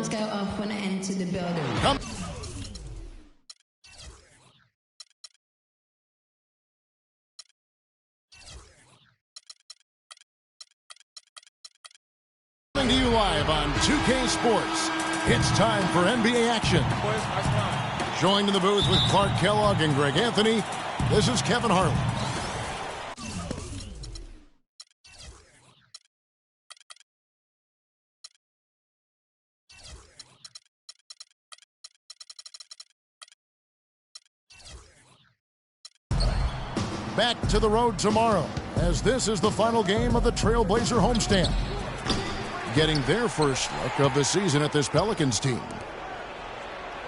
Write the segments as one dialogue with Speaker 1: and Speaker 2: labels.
Speaker 1: alarms go off when I enter the building.
Speaker 2: Coming to you live on 2K Sports. It's time for NBA action. Joined in the booth with Clark Kellogg and Greg Anthony, this is Kevin Harlan. Back to the road tomorrow, as this is the final game of the Trailblazer homestand. Getting their first look of the season at this Pelicans team.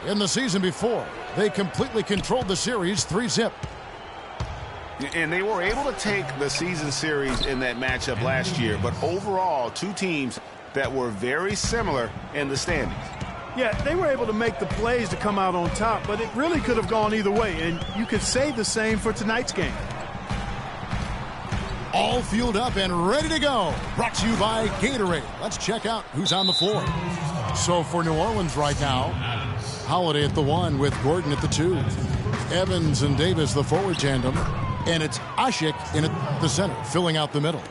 Speaker 2: In the season before, they completely controlled the series 3-0.
Speaker 3: And they were able to take the season series in that matchup last year, but overall, two teams that were very similar in the standings.
Speaker 4: Yeah, they were able to make the plays to come out on top, but it really could have gone either way, and you could say the same for tonight's game.
Speaker 2: All fueled up and ready to go. Brought to you by Gatorade. Let's check out who's on the floor. So for New Orleans right now, Holiday at the 1 with Gordon at the 2. Evans and Davis the forward tandem. And it's Ashik in at the center, filling out the middle.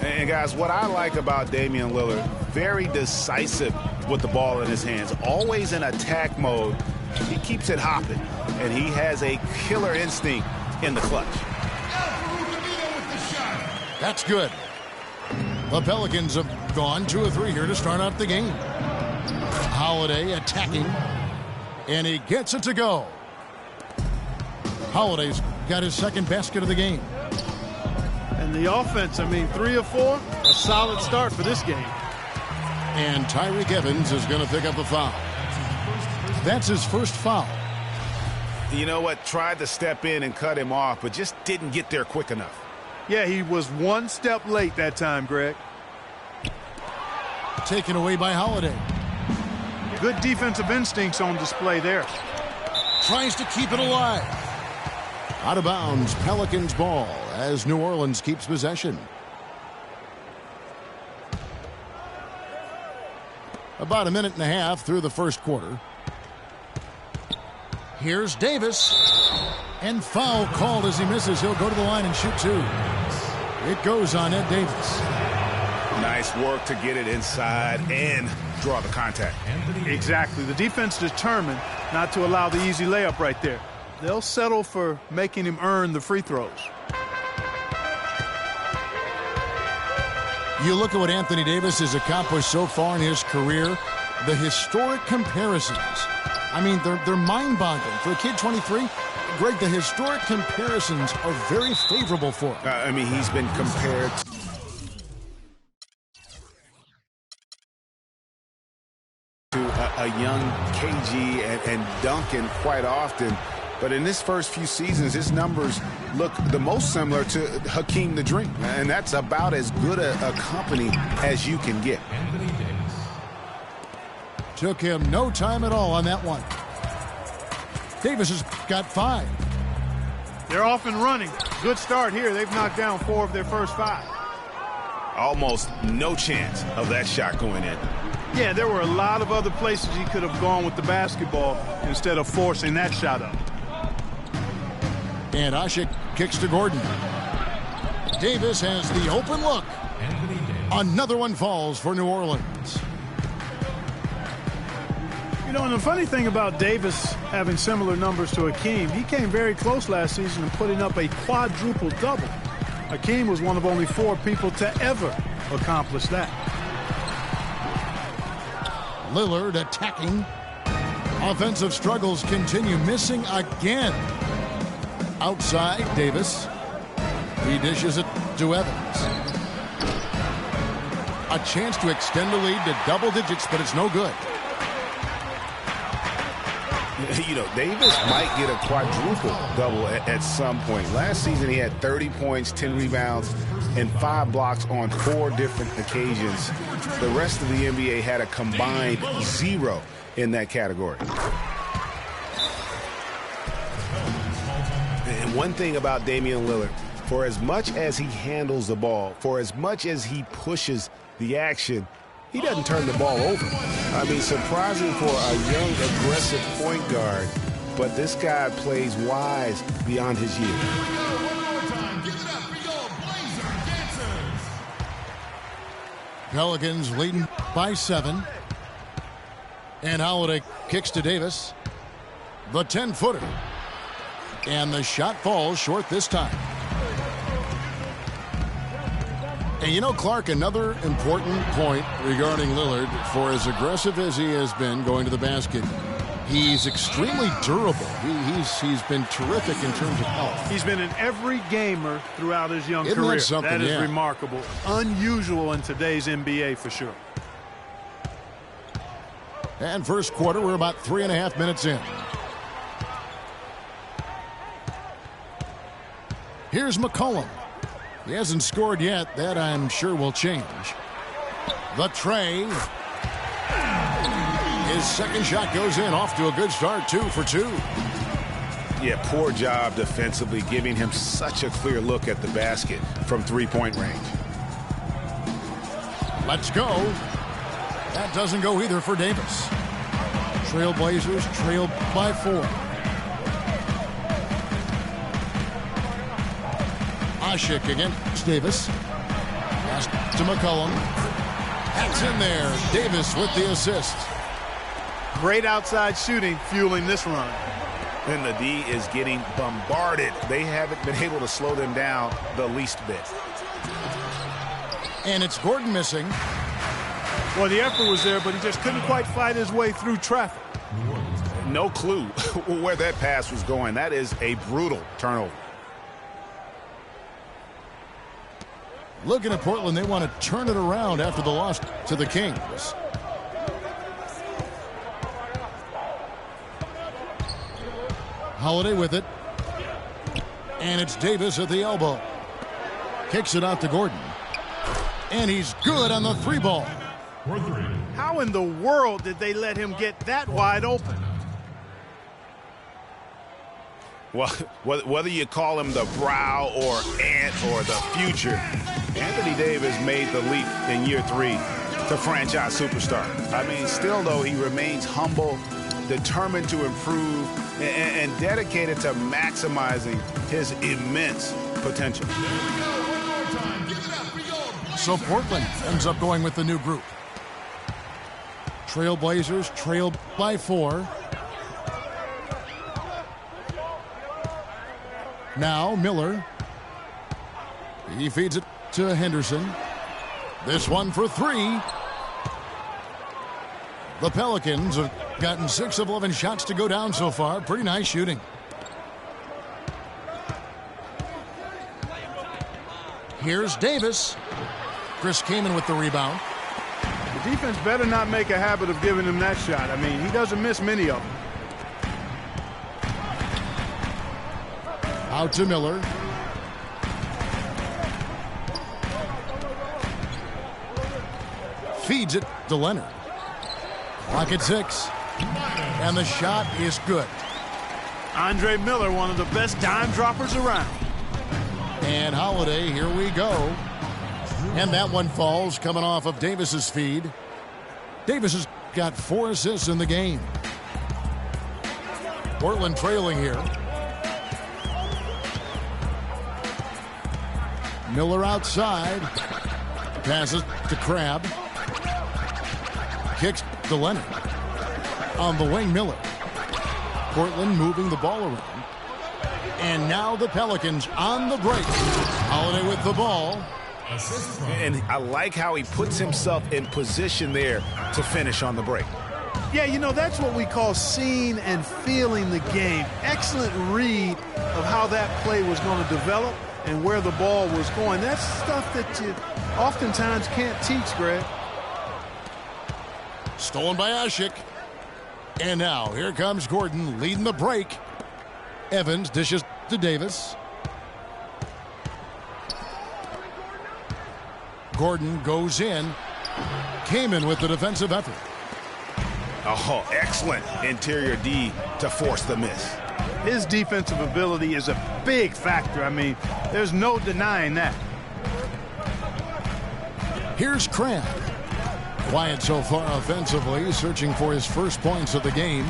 Speaker 3: And guys, what I like about Damian Lillard, very decisive with the ball in his hands. Always in attack mode. He keeps it hopping. And he has a killer instinct in the clutch.
Speaker 2: That's good. The Pelicans have gone 2 of 3 here to start out the game. Holiday attacking. And he gets it to go. Holiday's got his second basket of the game.
Speaker 4: And the offense, 3 of 4, a solid start for this game.
Speaker 2: And Tyreke Evans is going to pick up the foul. That's his first foul.
Speaker 3: You know what? Tried to step in and cut him off, but just didn't get there quick enough.
Speaker 4: Yeah, he was one step late that time, Greg.
Speaker 2: Taken away by Holiday.
Speaker 4: Good defensive instincts on display there.
Speaker 2: Tries to keep it alive. Out of bounds, Pelicans ball as New Orleans keeps possession. About a minute and a half through the first quarter. Here's Davis. And foul called as he misses. He'll go to the line and shoot 2. It goes on Ed Davis.
Speaker 3: Nice work to get it inside and draw the contact.
Speaker 4: Exactly. The defense determined not to allow the easy layup right there. They'll settle for making him earn the free throws.
Speaker 2: You look at what Anthony Davis has accomplished so far in his career. The historic comparisons. They're mind-boggling. For a kid 23, Greg, the historic comparisons are very favorable for him.
Speaker 3: He's been compared to a young KG and Duncan quite often. But in his first few seasons, his numbers look the most similar to Hakeem the Dream. And that's about as good a company as you can get.
Speaker 2: Took him no time at all on that one. Davis has got 5.
Speaker 4: They're off and running. Good start here. They've knocked down 4 of their first 5.
Speaker 3: Almost no chance of that shot going in.
Speaker 4: Yeah, there were a lot of other places he could have gone with the basketball instead of forcing that shot up.
Speaker 2: And Ashik kicks to Gordon. Davis has the open look. Another one falls for New Orleans.
Speaker 4: And the funny thing about Davis having similar numbers to Hakeem, he came very close last season and putting up a quadruple-double. Hakeem was one of only 4 people to ever accomplish that.
Speaker 2: Lillard attacking. Offensive struggles continue, missing again. Outside, Davis. He dishes it to Evans. A chance to extend the lead to double digits, but it's no good.
Speaker 3: Davis might get a quadruple double at some point. Last season, he had 30 points, 10 rebounds, and 5 blocks on 4 different occasions. The rest of the NBA had a combined 0 in that category. And one thing about Damian Lillard, for as much as he handles the ball, for as much as he pushes the action, he doesn't turn the ball over. I mean, surprising for a young, aggressive point guard, but this guy plays wise beyond his years.
Speaker 2: Pelicans leading by 7. And Holiday kicks to Davis. The 10-footer. And the shot falls short this time. And you know, Clark, another important point regarding Lillard, for as aggressive as he has been going to the basket, he's extremely durable. He's been terrific in terms of health.
Speaker 4: He's been an every gamer throughout his young career. That is remarkable. Unusual in today's NBA for sure.
Speaker 2: And first quarter, we're about 3.5 minutes in. Here's McCollum. He hasn't scored yet. That, I'm sure, will change. The tray. His second shot goes in. Off to a good start. 2 for 2.
Speaker 3: Yeah, poor job defensively, giving him such a clear look at the basket from three-point range.
Speaker 2: Let's go. That doesn't go either for Davis. Trailblazers trailed by 4. Ashik against Davis. Pass to McCollum. That's in there. Davis with the assist.
Speaker 4: Great outside shooting fueling this run.
Speaker 3: And the D is getting bombarded. They haven't been able to slow them down the least bit.
Speaker 2: And it's Gordon missing.
Speaker 4: Well, the effort was there, but he just couldn't quite fight his way through traffic.
Speaker 3: No clue where that pass was going. That is a brutal turnover.
Speaker 2: Looking at Portland, they want to turn it around after the loss to the Kings. Holiday with it. And it's Davis at the elbow. Kicks it out to Gordon. And he's good on the 3-ball.
Speaker 4: How in the world did they let him get that wide open?
Speaker 3: Well, whether you call him the brow or ant or the future, Anthony Davis made the leap in year 3 to franchise superstar. I mean, still, though, he remains humble, determined to improve, and dedicated to maximizing his immense potential.
Speaker 2: So Portland ends up going with the new group. Trailblazers trailed by 4. Now Miller. He feeds it to Henderson. This one for 3. The Pelicans have gotten 6 of 11 shots to go down so far. Pretty nice shooting. Here's Davis. Chris Kaman with the rebound.
Speaker 4: The defense better not make a habit of giving him that shot. I mean, he doesn't miss many of them.
Speaker 2: Out to Miller. Feeds it to Leonard. Clock at 6. And the shot is good.
Speaker 4: Andre Miller, one of the best dime droppers around.
Speaker 2: And Holiday, here we go. And that one falls coming off of Davis's feed. Davis has got 4 assists in the game. Portland trailing here. Miller outside. Passes to Crabbe. Kicks to Leonard. On the wing, Miller. Portland moving the ball around. And now the Pelicans on the break. Holiday with the ball.
Speaker 3: And I like how he puts himself in position there to finish on the break.
Speaker 4: Yeah, you know, that's what we call seeing and feeling the game. Excellent read of how that play was going to develop and where the ball was going. That's stuff that you oftentimes can't teach, Greg.
Speaker 2: Stolen by Ashik. And now here comes Gordon leading the break. Evans dishes to Davis. Gordon goes in. Kaman with the defensive effort.
Speaker 3: Oh, excellent interior D to force the miss.
Speaker 4: His defensive ability is a big factor. I mean, there's no denying that.
Speaker 2: Here's Cram. Quiet so far offensively, searching for his first points of the game.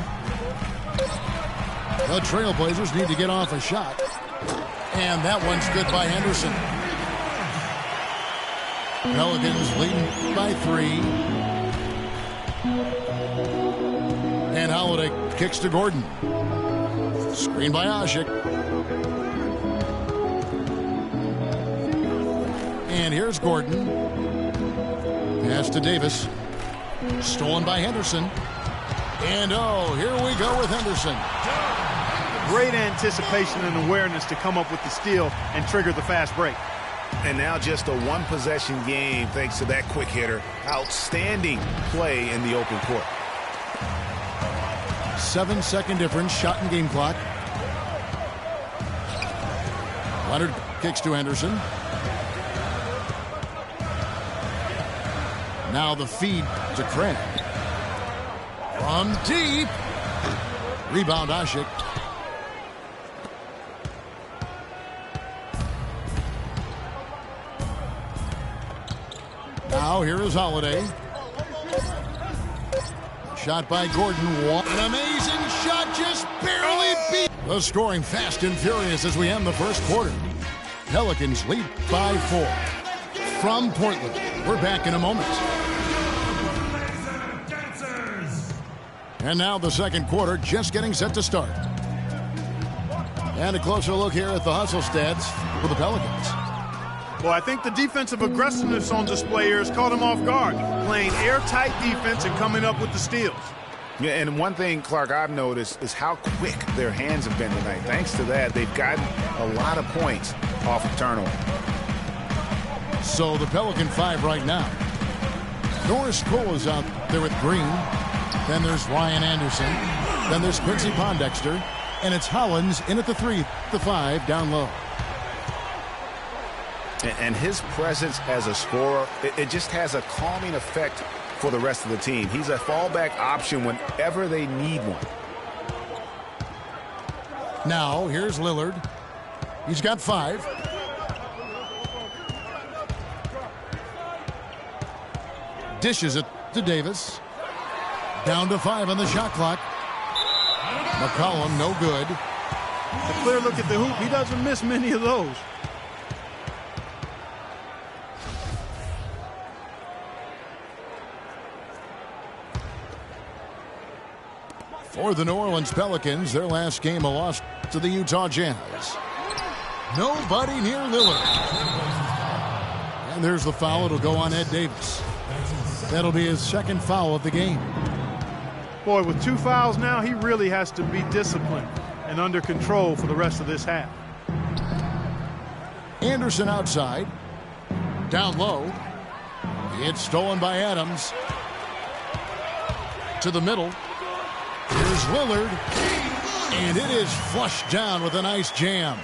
Speaker 2: The Trailblazers need to get off a shot. And that one's good by Henderson. Pelicans leading by 3. And Holiday kicks to Gordon. Screen by Asik. And here's Gordon. Pass to Davis. Stolen by Henderson. And oh, here we go with Henderson.
Speaker 4: Great anticipation and awareness to come up with the steal and trigger the fast break.
Speaker 3: And now just a one-possession game thanks to that quick hitter. Outstanding play in the open court.
Speaker 2: 7-second difference, shot and game clock. Leonard kicks to Henderson. Now the feed to Cram. From deep. Rebound Asik. Now here is Holiday. Shot by Gordon. An amazing shot, just barely beat. The scoring fast and furious as we end the first quarter. Pelicans lead by 4. From Portland, we're back in a moment. And now the second quarter just getting set to start. And a closer look here at the hustle stats for the Pelicans.
Speaker 4: Well, I think the defensive aggressiveness on display here has caught them off guard, playing airtight defense and coming up with the steals.
Speaker 3: Yeah, and one thing, Clark, I've noticed is how quick their hands have been tonight. Thanks to that, they've gotten a lot of points off of turnover.
Speaker 2: So the Pelican 5 right now. Norris Cole is out there with Green. Then there's Ryan Anderson. Then there's Quincy Pondexter. And it's Hollins in at the 3, the 5 down low.
Speaker 3: And his presence as a scorer, it just has a calming effect for the rest of the team. He's a fallback option whenever they need one.
Speaker 2: Now, here's Lillard. He's got 5. Dishes it to Davis. Down to 5 on the shot clock. McCollum, no good.
Speaker 4: A clear look at the hoop. He doesn't miss many of those.
Speaker 2: For the New Orleans Pelicans, their last game a loss to the Utah Jazz. Nobody near Lillard. And there's the foul. It'll go on Ed Davis. That'll be his second foul of the game.
Speaker 4: Boy, with 2 fouls now, he really has to be disciplined and under control for the rest of this half.
Speaker 2: Anderson outside. Down low. It's stolen by Adams. To the middle. Here's Lillard. And it is flushed down with a nice jam.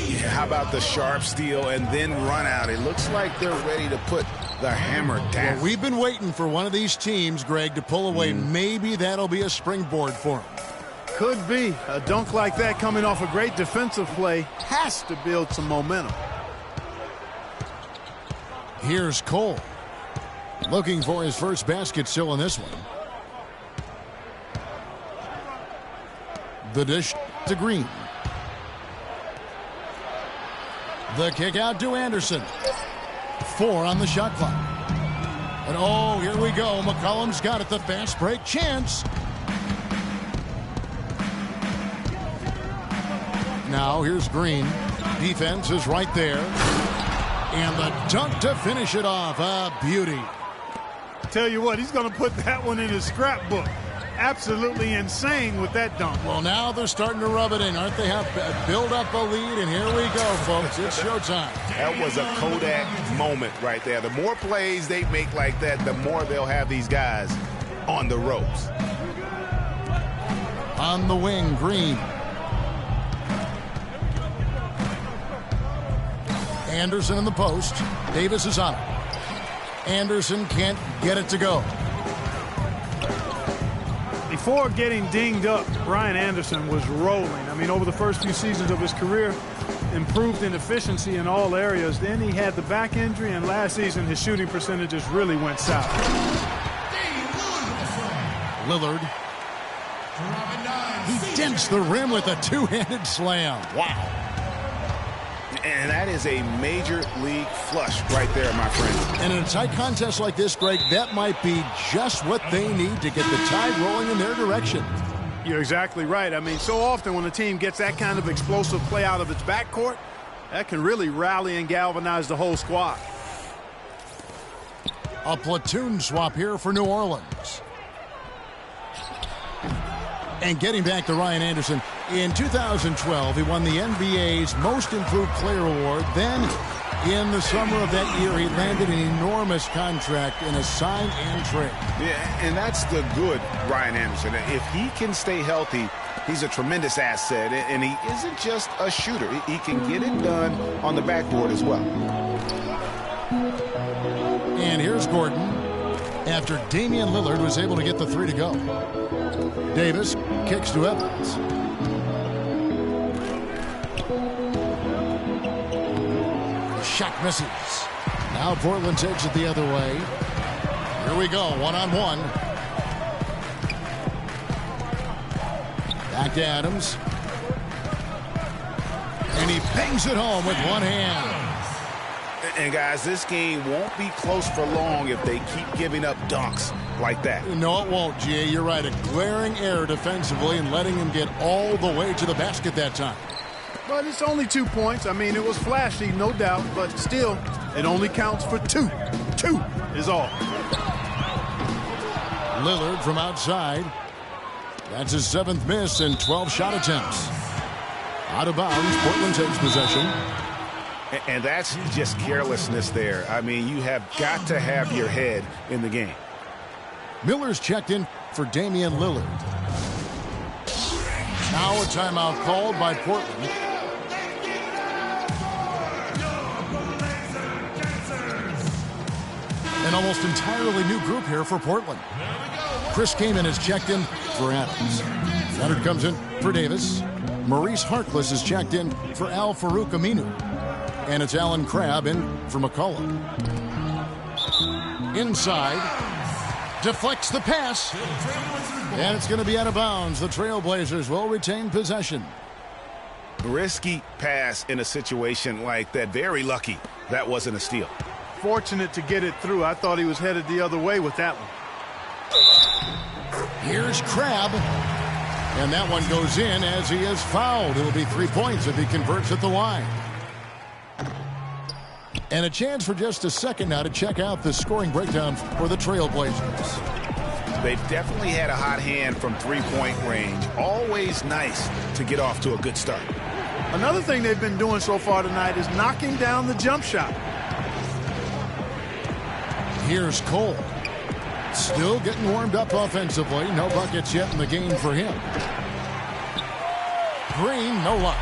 Speaker 3: Yeah, how about the sharp steal and then run out? It looks like they're ready to put the hammer down.
Speaker 2: Well, we've been waiting for one of these teams, Greg, to pull away. Maybe that'll be a springboard for them.
Speaker 4: Could be. A dunk like that coming off a great defensive play has to build some momentum.
Speaker 2: Here's Cole. Looking for his first basket still in this one. The dish to Green. The kick out to Anderson. 4 on the shot clock. And oh, here we go. McCollum's got it. The fast break chance. Now here's Green. Defense is right there. And the dunk to finish it off. A beauty.
Speaker 4: Tell you what, he's going to put that one in his scrapbook. Absolutely insane with that dunk.
Speaker 2: Well, now they're starting to rub it in, aren't they? Have build up a lead, and here we go, folks. It's showtime.
Speaker 3: That was a Kodak moment right there. The more plays they make like that, the more they'll have these guys on the ropes.
Speaker 2: On the wing, Green. Anderson in the post. Davis is on it. Anderson can't get it to go.
Speaker 4: Before getting dinged up, Brian Anderson was rolling. I mean, over the first few seasons of his career, improved in efficiency in all areas. Then he had the back injury, and last season his shooting percentages really went south.
Speaker 2: Lillard. He dents the rim with a two-handed slam. Wow.
Speaker 3: And that is a major league flush right there, my friend.
Speaker 2: And in a tight contest like this, Greg, that might be just what they need to get the tide rolling in their direction.
Speaker 4: You're exactly right. I mean, so often when a team gets that kind of explosive play out of its backcourt, that can really rally and galvanize the whole squad.
Speaker 2: A platoon swap here for New Orleans. And getting back to Ryan Anderson, in 2012, he won the NBA's Most Improved Player Award. Then, in the summer of that year, he landed an enormous contract in a sign and trade.
Speaker 3: Yeah, and that's the good Ryan Anderson. If he can stay healthy, he's a tremendous asset, and he isn't just a shooter. He can get it done on the backboard as well.
Speaker 2: And here's Gordon after Damian Lillard was able to get the three to go. Davis kicks to Evans. Shot misses. Now Portland takes it the other way. Here we go, one-on-one. Back to Adams. And he bangs it home with one hand.
Speaker 3: And, guys, this game won't be close for long if they keep giving up dunks like that.
Speaker 2: No, it won't, G.A. You're right. A glaring error defensively and letting him get all the way to the basket that time.
Speaker 4: But it's only 2 points. I mean, it was flashy, no doubt, but still, it only counts for 2. 2 is all.
Speaker 2: Lillard from outside. That's his 7th miss in 12 shot attempts. Out of bounds, Portland takes possession.
Speaker 3: And that's just carelessness there. I mean, you have got to have your head in the game.
Speaker 2: Miller's checked in for Damian Lillard. Now a timeout called by Portland. An almost entirely new group here for Portland. Chris Kaman is checked in for Adams. Leonard comes in for Davis. Maurice Harkless is checked in for Al-Farouq Aminu. And it's Alan Crabb in for McCullough. Inside. Deflects the pass. And it's going to be out of bounds. The Trailblazers will retain possession.
Speaker 3: Risky pass in a situation like that. Very lucky that wasn't a steal.
Speaker 4: Fortunate to get it through. I thought he was headed the other way with that one.
Speaker 2: Here's Crabb. And that one goes in as he is fouled. It'll be 3 points if he converts at the line. And a chance for just a second now to check out the scoring breakdown for the Trailblazers.
Speaker 3: They've definitely had a hot hand from three-point range. Always nice to get off to a good start.
Speaker 4: Another thing they've been doing so far tonight is knocking down the jump shot.
Speaker 2: Here's Cole. Still getting warmed up offensively. No buckets yet in the game for him. Green, no luck.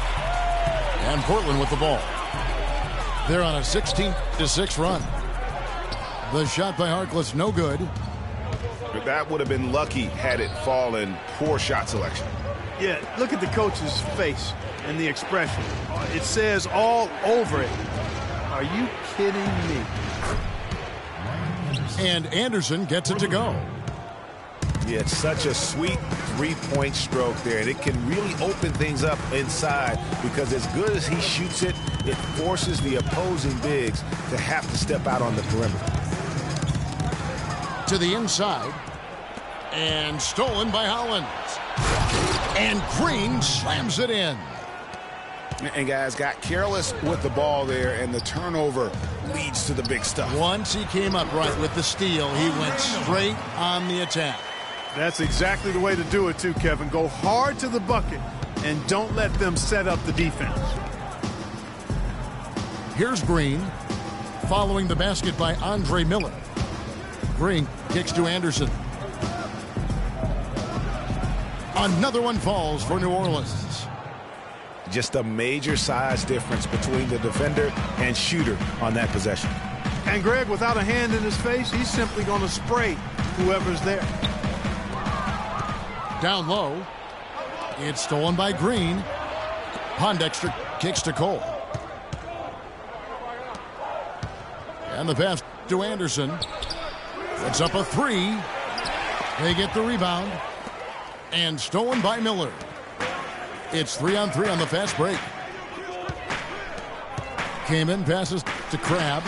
Speaker 2: And Portland with the ball. They're on a 16-6 run. The shot by Harkless, no good.
Speaker 3: But that would have been lucky had it fallen. Poor shot selection.
Speaker 4: Yeah, look at the coach's face and the expression. It says all over it. Are you kidding me?
Speaker 2: And Anderson gets it to go.
Speaker 3: Yeah, it's such a sweet three-point stroke there, and it can really open things up inside because as good as he shoots it, it forces the opposing bigs to have to step out on the perimeter.
Speaker 2: To the inside. And stolen by Hollins. And Green slams it in.
Speaker 3: And guys got careless with the ball there, and the turnover leads to the big stuff.
Speaker 2: Once he came up right with the steal, he went straight on the attack.
Speaker 4: That's exactly the way to do it too, Kevin. Go hard to the bucket and don't let them set up the defense.
Speaker 2: Here's Green, following the basket by Andre Miller. Green kicks to Anderson. Another one falls for New Orleans.
Speaker 3: Just a major size difference between the defender and shooter on that possession.
Speaker 4: And Greg, without a hand in his face, he's simply going to spray whoever's there.
Speaker 2: Down low. It's stolen by Green. Pondexter kicks to Cole. And the pass to Anderson. Puts up a three. They get the rebound. And stolen by Miller. It's 3-on-3 on the fast break. Kamen passes to Crabbe.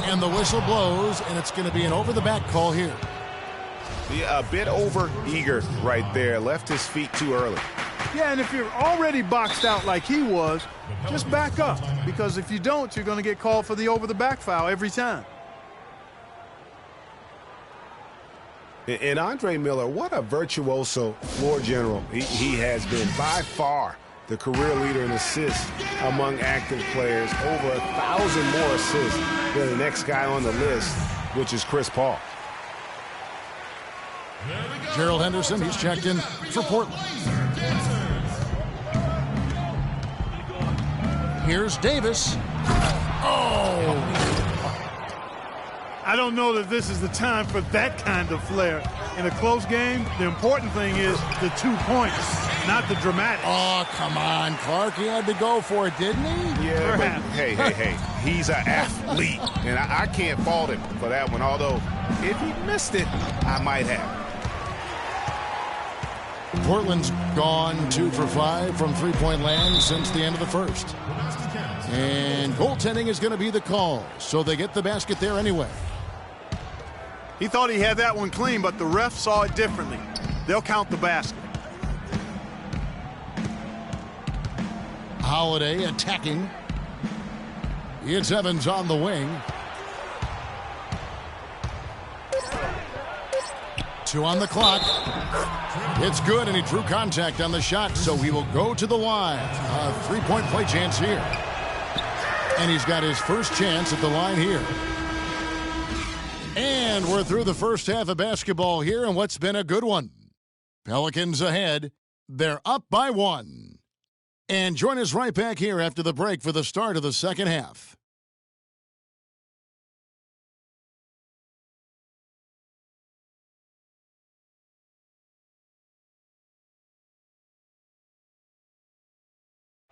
Speaker 2: And the whistle blows, and it's going to be an over-the-back call here.
Speaker 3: Yeah, a bit over-eager right there. Left his feet too early.
Speaker 4: Yeah, and if you're already boxed out like he was, just back up. Because if you don't, you're going to get called for the over-the-back foul every time.
Speaker 3: And Andre Miller, what a virtuoso floor general he has been. By far the career leader in assists among active players. Over 1,000 more assists than the next guy on the list, which is Chris Paul.
Speaker 2: Gerald Henderson, he's checked in for Portland. Here's Davis. Oh!
Speaker 4: I don't know that this is the time for that kind of flair. In a close game, the important thing is the 2 points, not the dramatic.
Speaker 2: Oh, come on, Clark. He had to go for it, didn't he?
Speaker 3: Yeah, but hey. He's an athlete, and I can't fault him for that one. Although, if he missed it, I might have.
Speaker 2: Portland's gone 2 for 5 from three-point land since the end of the first. And goaltending is going to be the call, so they get the basket there anyway.
Speaker 4: He thought he had that one clean, but the ref saw it differently. They'll count the basket.
Speaker 2: Holiday attacking. It's Evans on the wing. 2 on the clock. It's good, and he drew contact on the shot, so he will go to the line. A three-point play chance here. And he's got his first chance at the line here. And we're through the first half of basketball here, and what's been a good one. Pelicans ahead. They're up by 1. And join us right back here after the break for the start of the second half.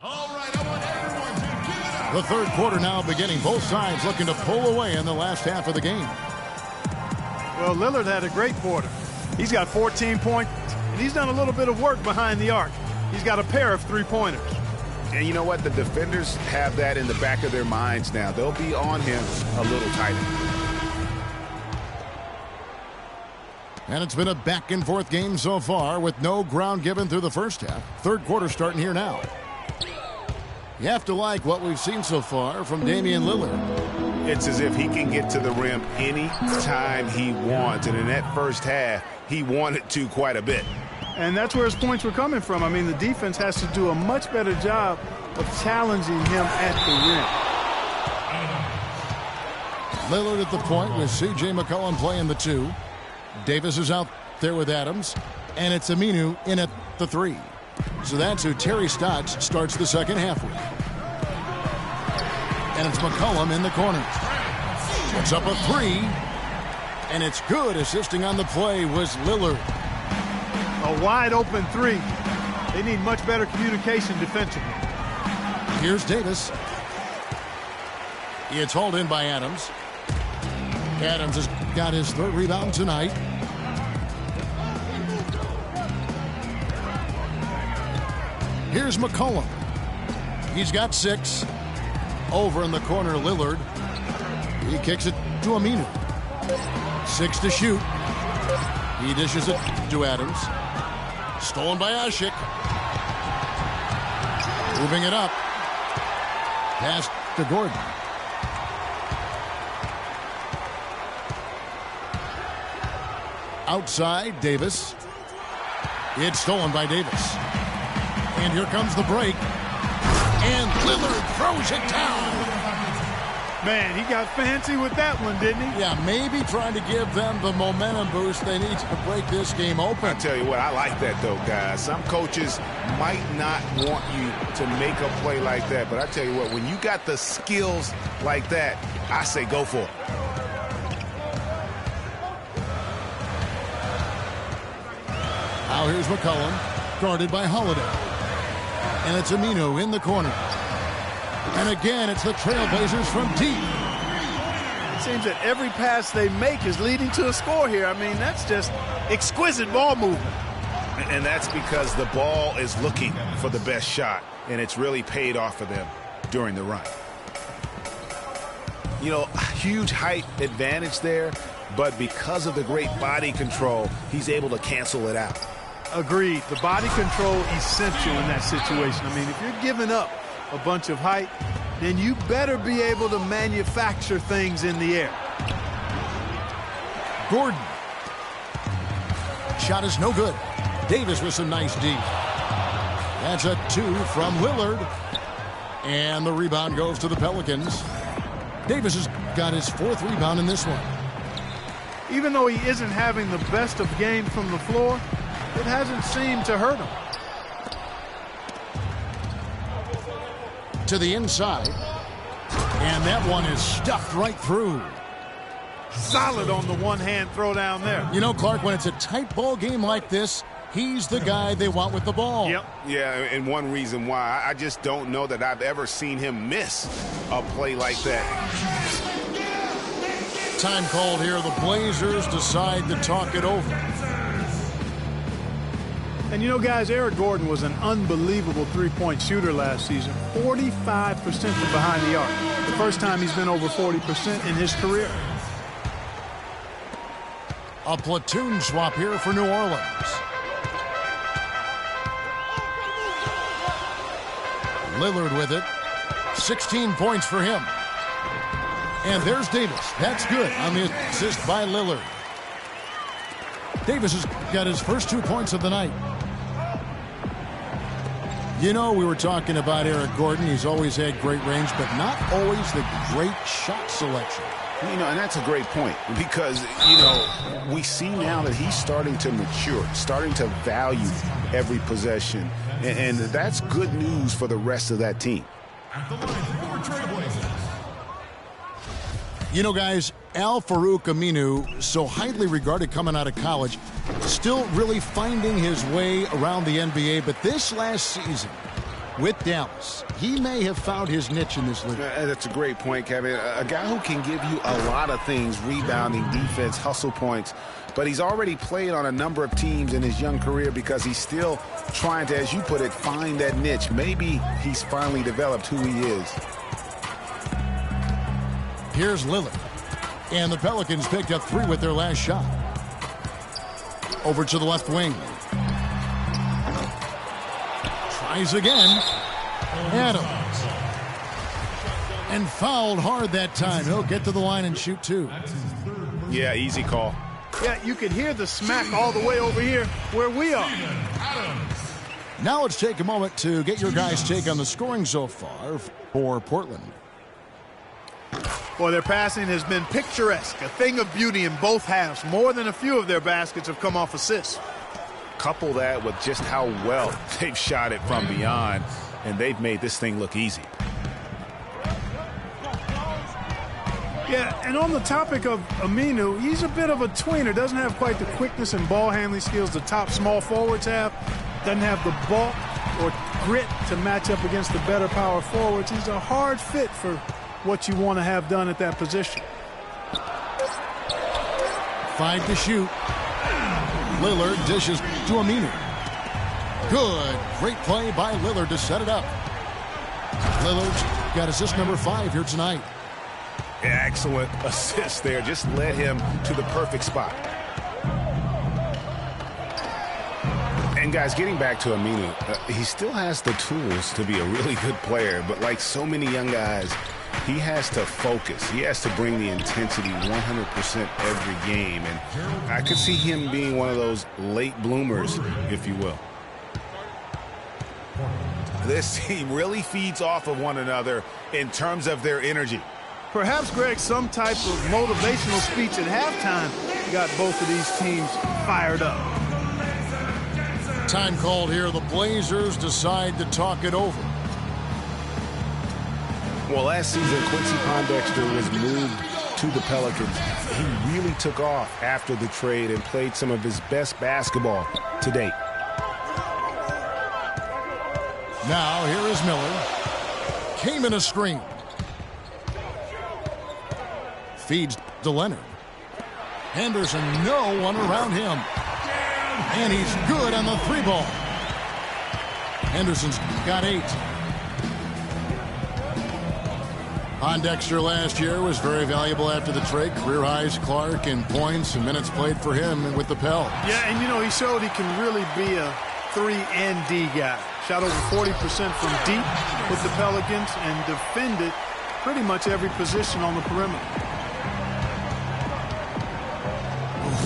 Speaker 5: All right, I want everyone to give it up.
Speaker 2: The third quarter now beginning. Both sides looking to pull away in the last half of the game.
Speaker 4: Well, Lillard had a great quarter. He's got 14 points, and he's done a little bit of work behind the arc. He's got a pair of three-pointers.
Speaker 3: And you know what? The defenders have that in the back of their minds now. They'll be on him a little tighter.
Speaker 2: And it's been a back-and-forth game so far with no ground given through the first half. Third quarter starting here now. You have to like what we've seen so far from Damian Lillard.
Speaker 3: It's as if he can get to the rim any time he wants. And in that first half, he wanted to quite a bit.
Speaker 4: And that's where his points were coming from. I mean, the defense has to do a much better job of challenging him at the rim.
Speaker 2: Lillard at the point with C.J. McCollum playing the 2. Davis is out there with Adams. And it's Aminu in at the 3. So that's who Terry Stotts starts the second half with. And it's McCollum in the corner. Puts up a 3. And it's good. Assisting on the play was Lillard.
Speaker 4: A wide open 3. They need much better communication defensively.
Speaker 2: Here's Davis. It's hauled in by Adams. Adams has got his third rebound tonight. Here's McCollum. He's got 6. Over in the corner, Lillard. He kicks it to Aminu. 6 to shoot. He dishes it to Adams. Stolen by Ashik. Moving it up. Pass to Gordon. Outside, Davis. It's stolen by Davis. And here comes the break. And Lillard throws it down.
Speaker 4: Man, he got fancy with that one, didn't he?
Speaker 2: Yeah, maybe trying to give them the momentum boost they need to break this game open.
Speaker 3: I tell you what, I like that, though, guys. Some coaches might not want you to make a play like that. But I tell you what, when you got the skills like that, I say go for it.
Speaker 2: Now here's McCollum, guarded by Holiday. And it's Aminu in the corner. And again, it's the Trailblazers from deep.
Speaker 4: It seems that every pass they make is leading to a score here. I mean, that's just exquisite ball movement.
Speaker 3: And that's because the ball is looking for the best shot, and it's really paid off for them during the run. You know, huge height advantage there, but because of the great body control, he's able to cancel it out.
Speaker 4: Agreed. The body control essential in that situation. I mean, if you're giving up a bunch of height, then you better be able to manufacture things in the air.
Speaker 2: Gordon. Shot is no good. Davis with some nice D. That's a 2 from Lillard. And the rebound goes to the Pelicans. Davis has got his 4th rebound in this one.
Speaker 4: Even though he isn't having the best of games from the floor, it hasn't seemed to hurt him.
Speaker 2: To the inside. And that one is stuffed right through.
Speaker 4: Solid on the one-hand throw down there.
Speaker 2: You know, Clark, when it's a tight ball game like this, he's the guy they want with the ball.
Speaker 4: Yep.
Speaker 3: Yeah, and one reason why, I just don't know that I've ever seen him miss a play like that.
Speaker 2: Time called here. The Blazers decide to talk it over.
Speaker 4: And you know, guys, Eric Gordon was an unbelievable three-point shooter last season. 45% from behind the arc. The first time he's been over 40% in his career.
Speaker 2: A platoon swap here for New Orleans. Lillard with it. 16 points for him. And there's Davis. That's good on the assist by Lillard. Davis has got his first 2 points of the night. You know, we were talking about Eric Gordon. He's always had great range, but not always the great shot selection.
Speaker 3: You know, and that's a great point because, you know, we see now that he's starting to mature, starting to value every possession. And that's good news for the rest of that team.
Speaker 2: You know, guys, Al-Farouq Aminu, so highly regarded coming out of college, still really finding his way around the NBA. But this last season with Dallas, he may have found his niche in this league.
Speaker 3: That's a great point, Kevin. A guy who can give you a lot of things, rebounding, defense, hustle points. But he's already played on a number of teams in his young career because he's still trying to, as you put it, find that niche. Maybe he's finally developed who he is.
Speaker 2: Here's Lillard. And the Pelicans picked up 3 with their last shot. Over to the left wing. Tries again. Adams. And fouled hard that time. He'll get to the line and shoot 2.
Speaker 3: Yeah, easy call.
Speaker 4: Yeah, you can hear the smack all the way over here where we are.
Speaker 2: Now let's take a moment to get your guys' take on the scoring so far for Portland.
Speaker 4: Well, their passing has been picturesque, a thing of beauty in both halves. More than a few of their baskets have come off assists.
Speaker 3: Couple that with just how well they've shot it from beyond, and they've made this thing look easy.
Speaker 4: Yeah, and on the topic of Aminu, he's a bit of a tweener. Doesn't have quite the quickness and ball handling skills the top small forwards have. Doesn't have the bulk or grit to match up against the better power forwards. He's a hard fit for what you want to have done at that position.
Speaker 2: 5 to shoot. Lillard dishes to Aminu. Good. Great play by Lillard to set it up. Lillard's got assist number 5 here tonight.
Speaker 3: Excellent assist there. Just led him to the perfect spot. And guys, getting back to Aminu, he still has the tools to be a really good player, but like so many young guys, he has to focus. He has to bring the intensity 100% every game. And I could see him being one of those late bloomers, if you will. This team really feeds off of one another in terms of their energy.
Speaker 4: Perhaps, Greg, some type of motivational speech at halftime got both of these teams fired up.
Speaker 2: Time called here. The Blazers decide to talk it over.
Speaker 3: Well, last season, Quincy Pondexter was moved to the Pelicans. He really took off after the trade and played some of his best basketball to date.
Speaker 2: Now, here is Miller. Came in a screen. feeds to Leonard. Henderson, no one around him. And he's good on the 3 ball. Henderson's got 8. Pondexter last year was very valuable after the trade. Career highs, Clark, in points and minutes played for him with the Pels.
Speaker 4: Yeah, and you know, he showed he can really be a 3 and D guy. Shot over 40% from deep with the Pelicans and defended pretty much every position on the perimeter.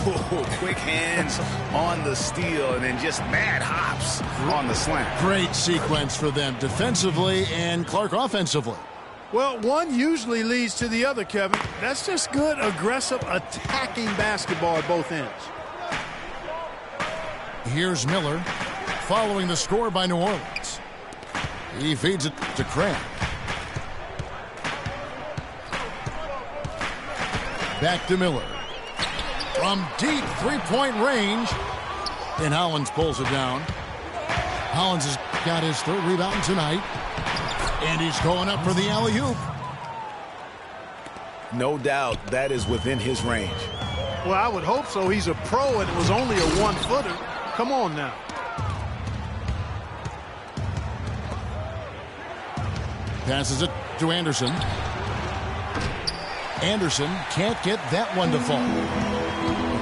Speaker 3: Ooh, quick hands on the steal and then just mad hops on the slant.
Speaker 2: Great sequence for them defensively and Clark offensively.
Speaker 4: Well, one usually leads to the other, Kevin. That's just good, aggressive, attacking basketball at both ends.
Speaker 2: Here's Miller following the score by New Orleans. He feeds it to Craig. Back to Miller. From deep 3-point range. And Hollins pulls it down. Hollins has got his 3rd rebound tonight. And he's going up for the alley-oop.
Speaker 3: No doubt that is within his range.
Speaker 4: Well, I would hope so. He's a pro and it was only a 1-footer. Come on now.
Speaker 2: Passes it to Anderson. Anderson can't get that one to fall.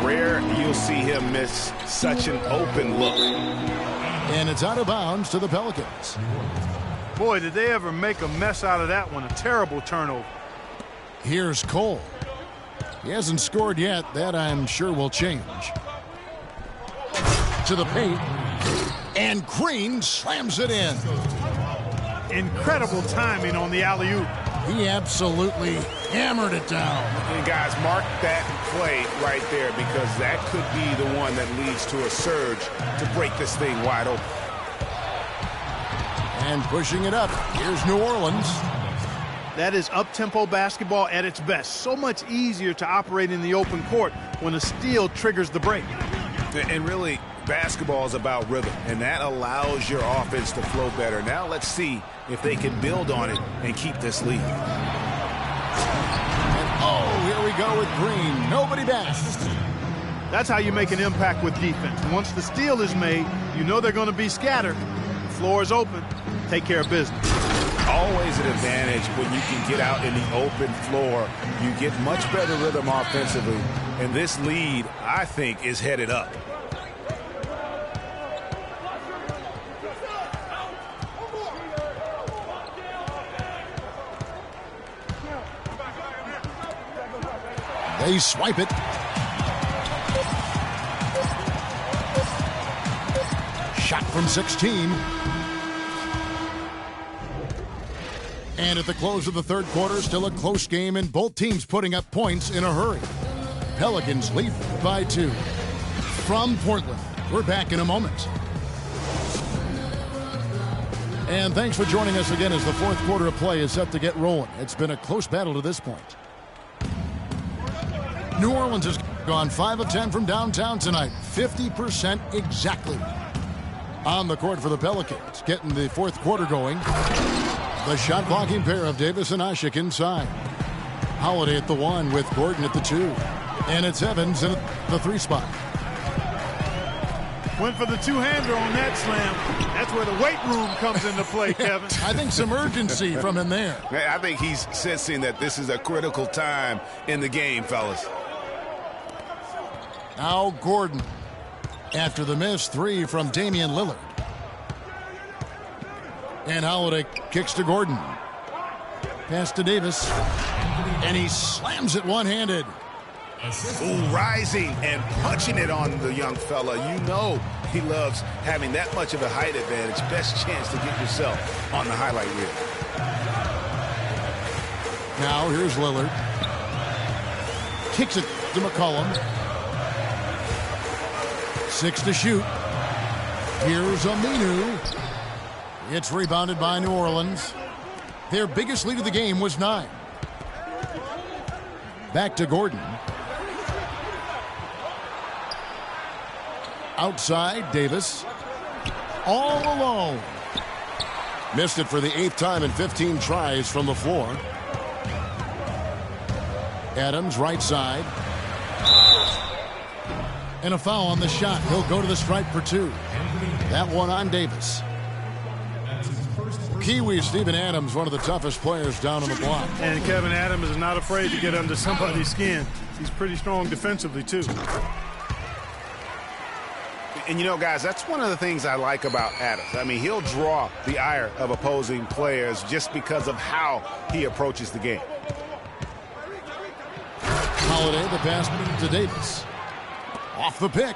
Speaker 3: Rare you'll see him miss such an open look.
Speaker 2: And it's out of bounds to the Pelicans.
Speaker 4: Boy, did they ever make a mess out of that one. A terrible turnover.
Speaker 2: Here's Cole. He hasn't scored yet. That I'm sure will change. To the paint. And Green slams it in.
Speaker 4: Incredible timing on the alley-oop.
Speaker 2: He absolutely hammered it down.
Speaker 3: And guys, mark that play right there because that could be the one that leads to a surge to break this thing wide open.
Speaker 2: And pushing it up. Here's New Orleans.
Speaker 4: That is up-tempo basketball at its best. So much easier to operate in the open court when a steal triggers the break.
Speaker 3: And really, basketball is about rhythm, and that allows your offense to flow better. Now let's see if they can build on it and keep this lead.
Speaker 2: And oh, here we go with Green. Nobody back.
Speaker 4: That's how you make an impact with defense. Once the steal is made, you know they're going to be scattered. The floor is open. Take care of business.
Speaker 3: Always an advantage when you can get out in the open floor. You get much better rhythm offensively. And this lead, I think, is headed up.
Speaker 2: They swipe it. Shot from 16. And at the close of the 3rd quarter, still a close game and both teams putting up points in a hurry. Pelicans lead by 2. From Portland, we're back in a moment. And thanks for joining us again as the 4th quarter of play is set to get rolling. It's been a close battle to this point. New Orleans has gone 5 of 10 from downtown tonight. 50% exactly. On the court for the Pelicans, getting the 4th quarter going. The shot blocking pair of Davis and Ashik inside. Holiday at the 1 with Gordon at the 2. And it's Evans in the 3 spot.
Speaker 4: Went for the two-hander on that slam. That's where the weight room comes into play, Kevin.
Speaker 2: I think some urgency from him there.
Speaker 3: I think he's sensing that this is a critical time in the game, fellas.
Speaker 2: Now Gordon. After the missed 3 from Damian Lillard. And Holiday kicks to Gordon. Pass to Davis. And he slams it one-handed.
Speaker 3: Ooh, rising and punching it on the young fella. You know he loves having that much of a height advantage. Best chance to get yourself on the highlight reel.
Speaker 2: Now here's Lillard. Kicks it to McCollum. 6 to shoot. Here's Aminu. It's rebounded by New Orleans. Their biggest lead of the game was 9. Back to Gordon. Outside, Davis. All alone. Missed it for the 8th time in 15 tries from the floor. Adams right side. And a foul on the shot. He'll go to the stripe for 2. That one on Davis. Kiwi Steven Adams, one of the toughest players down on the block.
Speaker 4: And Kevin Adams is not afraid to get under somebody's skin. He's pretty strong defensively, too.
Speaker 3: And, you know, guys, that's one of the things I like about Adams. I mean, he'll draw the ire of opposing players just because of how he approaches the game.
Speaker 2: Holiday, the pass to Davis. Off the pick.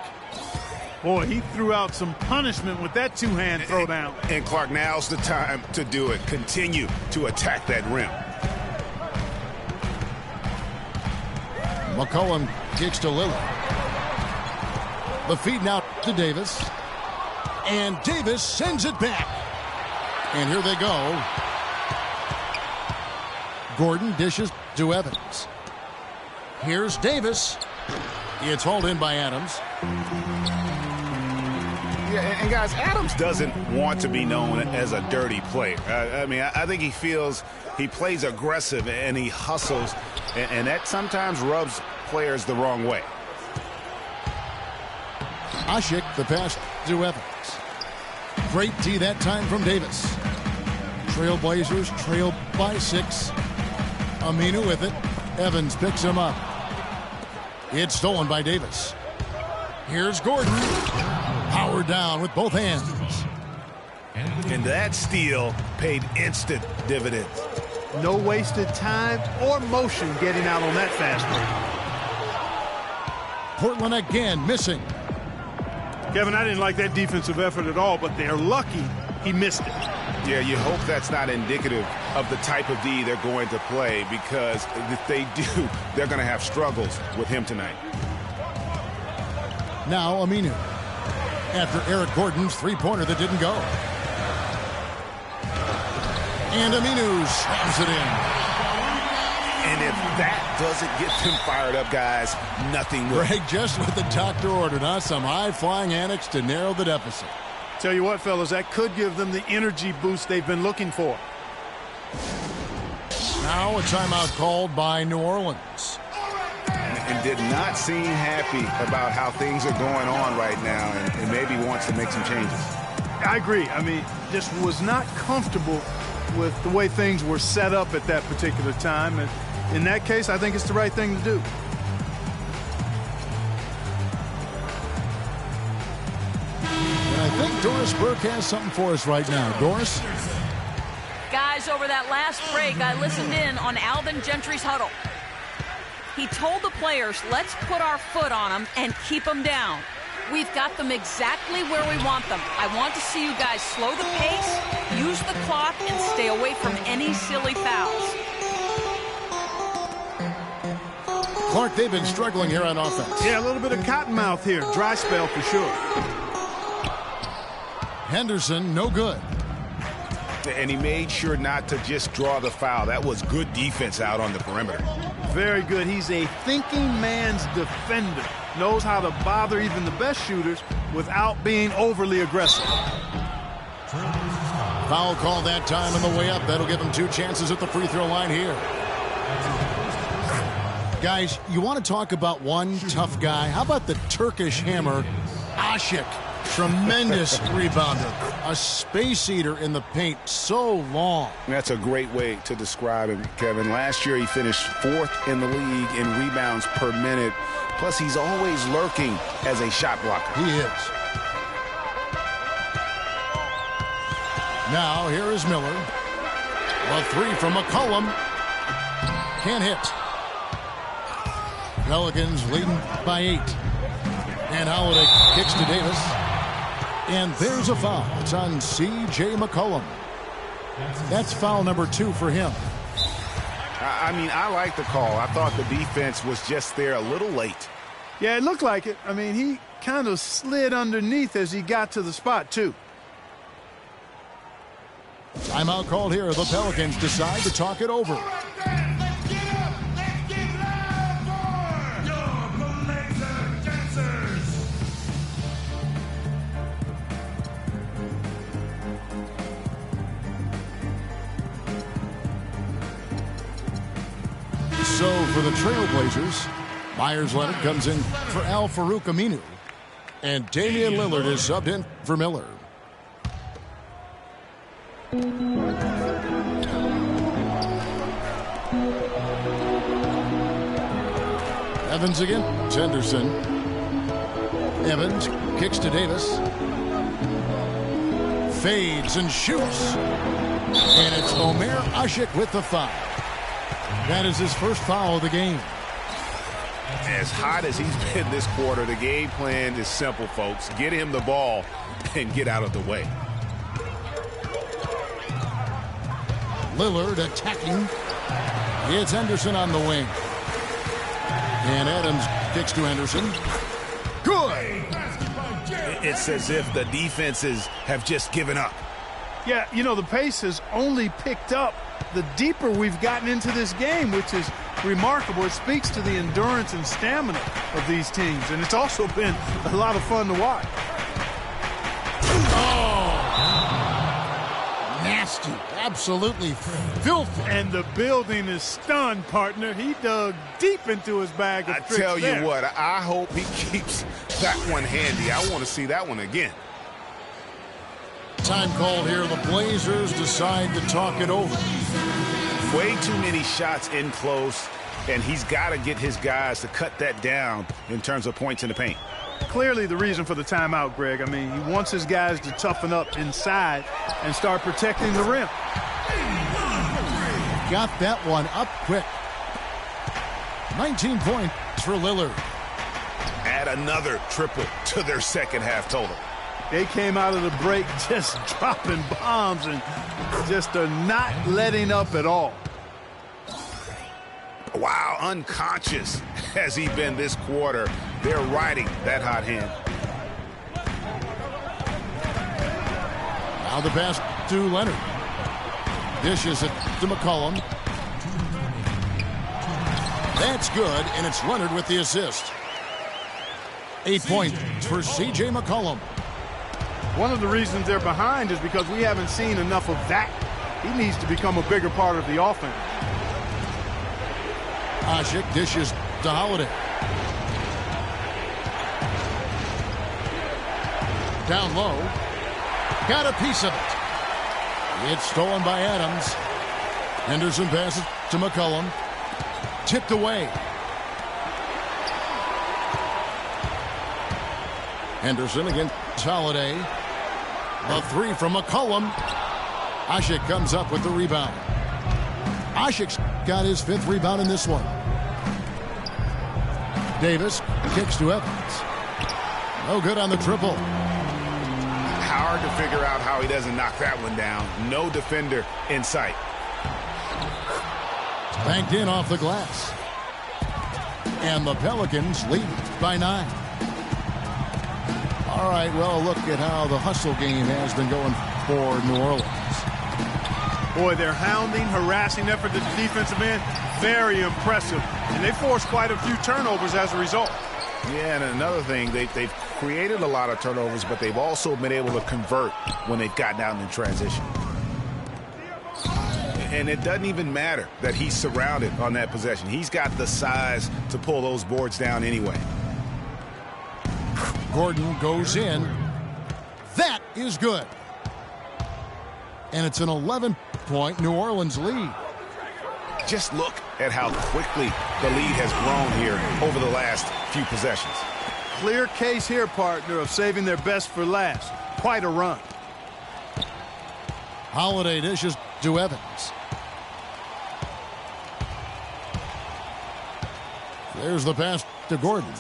Speaker 4: Boy, he threw out some punishment with that two-hand throwdown.
Speaker 3: And Clark, now's the time to do it. Continue to attack that rim.
Speaker 2: McCollum kicks to Lillard. The feed now to Davis. And Davis sends it back. And here they go. Gordon dishes to Evans. Here's Davis. It's hauled in by Adams.
Speaker 3: Yeah, and guys, Adams doesn't want to be known as a dirty player. I mean, I think he feels he plays aggressive and he hustles, and that sometimes rubs players the wrong way.
Speaker 2: Ashik, the pass to Evans. Great D that time from Davis. Trailblazers trail by 6. Aminu with it. Evans picks him up. It's stolen by Davis. Here's Gordon. Powered down with both hands.
Speaker 3: And that steal paid instant dividends.
Speaker 4: No wasted time or motion getting out on that fast break.
Speaker 2: Portland again missing.
Speaker 4: Kevin, I didn't like that defensive effort at all, but they're lucky he missed it.
Speaker 3: Yeah, you hope that's not indicative of the type of D they're going to play, because if they do, they're going to have struggles with him tonight.
Speaker 2: Now Aminu. After Eric Gordon's three-pointer that didn't go. And Aminu slams it in.
Speaker 3: And if that doesn't get them fired up, guys, nothing will.
Speaker 2: Greg, just what the doctor ordered, huh? Some high-flying antics to narrow the deficit.
Speaker 4: Tell you what, fellas, that could give them the energy boost they've been looking for.
Speaker 2: Now a timeout called by New Orleans.
Speaker 3: And did not seem happy about how things are going on right now, and maybe wants to make some changes.
Speaker 4: I agree. I mean, just was not comfortable with the way things were set up at that particular time. And in that case, I think it's the right thing to do.
Speaker 2: And I think Doris Burke has something for us right now. Doris?
Speaker 6: Guys, over that last break, I listened in on Alvin Gentry's huddle. He told the players, let's put our foot on them and keep them down. We've got them exactly where we want them. I want to see you guys slow the pace, use the clock, and stay away from any silly fouls.
Speaker 2: Clark, they've been struggling here on offense.
Speaker 4: Yeah, a little bit of cottonmouth here. Dry spell for sure.
Speaker 2: Henderson, no good.
Speaker 3: And he made sure not to just draw the foul. That was good defense out on the perimeter.
Speaker 4: Very good. He's a thinking man's defender. Knows how to bother even the best shooters without being overly aggressive.
Speaker 2: Foul call that time on the way up. That'll give him 2 chances at the free throw line here. Guys, you want to talk about one tough guy? How about the Turkish hammer, Ashik? Tremendous rebounder. A space eater in the paint. So long.
Speaker 3: That's a great way to describe him, Kevin. Last year he finished 4th in the league in rebounds per minute. Plus he's always lurking as a shot blocker.
Speaker 2: He is. Now here is Miller. The 3 from McCollum. Can't hit. Pelicans leading by 8. And Holiday kicks to Davis. And there's a foul. It's on C.J. McCollum. That's foul number 2 for him.
Speaker 3: I mean, I like the call. I thought the defense was just there a little late.
Speaker 4: Yeah, it looked like it. I mean, he kind of slid underneath as he got to the spot, too.
Speaker 2: Timeout called here. The Pelicans decide to talk it over. So for the Trailblazers, Myers Leonard comes in for Al-Farouq Aminu. And Damian Lillard is subbed in for Miller. Evans against Henderson. Evans kicks to Davis. Fades and shoots. And it's Omer Ashik with the foul. That is his first foul of the game.
Speaker 3: As hot as he's been this quarter, the game plan is simple, folks. Get him the ball and get out of the way.
Speaker 2: Lillard attacking. It's Henderson on the wing. And Adams kicks to Henderson. Good!
Speaker 3: It's as if the defenses have just given up.
Speaker 4: Yeah, you know, the pace has only picked up the deeper we've gotten into this game, which is remarkable. It speaks to the endurance and stamina of these teams, and it's also been a lot of fun to watch.
Speaker 2: Oh! Nasty. Absolutely filthy.
Speaker 4: And the building is stunned, partner. He dug deep into his bag of tricks.
Speaker 3: I tell you
Speaker 4: there.
Speaker 3: what, I hope he keeps that one handy. I want to see that one again.
Speaker 2: Time called here. The Blazers decide to talk it over.
Speaker 3: Way too many shots in close, and he's got to get his guys to cut that down in terms of points in the paint.
Speaker 4: Clearly the reason for the timeout, Greg. I mean, he wants his guys to toughen up inside and start protecting the rim.
Speaker 2: Got that one up quick. 19 points for Lillard.
Speaker 3: Add another triple to their second half total.
Speaker 4: They came out of the break just dropping bombs and just are not letting up at all.
Speaker 3: Wow, unconscious has he been this quarter. They're riding that hot hand.
Speaker 2: Now the pass to Leonard. Dishes it to McCollum. That's good, and it's Leonard with the assist. 8 points for C.J. McCollum.
Speaker 4: One of the reasons they're behind is because we haven't seen enough of that. He needs to become a bigger part of the offense.
Speaker 2: Ashik dishes to Holiday. Down low. Got a piece of it. It's stolen by Adams. Henderson passes to McCollum. Tipped away. Henderson against Holiday. The three from McCollum. Ashik comes up with the rebound. Ashik's got his 5th rebound in this one. Davis kicks to Evans. No good on the triple.
Speaker 3: Hard to figure out how he doesn't knock that one down. No defender in sight.
Speaker 2: Banked in off the glass. And the Pelicans lead by 9. All right, well, look at how the hustle game has been going for New Orleans.
Speaker 4: Boy, their hounding, harassing effort at the defensive end, very impressive. And they forced quite a few turnovers as a result.
Speaker 3: Yeah, and another thing, they've created a lot of turnovers, but they've also been able to convert when they've gotten out in transition. And it doesn't even matter that he's surrounded on that possession. He's got the size to pull those boards down anyway.
Speaker 2: Gordon goes in. That is good. And it's an 11-point New Orleans lead.
Speaker 3: Just look at how quickly the lead has grown here over the last few possessions.
Speaker 4: Clear case here, partner, of saving their best for last. Quite a run.
Speaker 2: Holiday dishes to Evans. There's the pass to Gordon.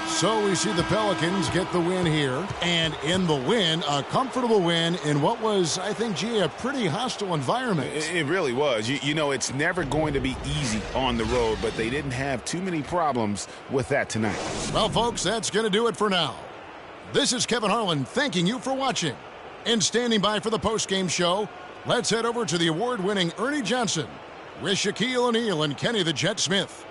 Speaker 2: So we see the Pelicans get the win here. And in the win, a comfortable win in what was, I think, gee, a pretty hostile environment.
Speaker 3: It really was. You know, it's never going to be easy on the road, but they didn't have too many problems with that tonight.
Speaker 2: Well, folks, that's going to do it for now. This is Kevin Harlan thanking you for watching. And standing by for the postgame show, let's head over to the award-winning Ernie Johnson with Shaquille O'Neal and Kenny the Jet Smith.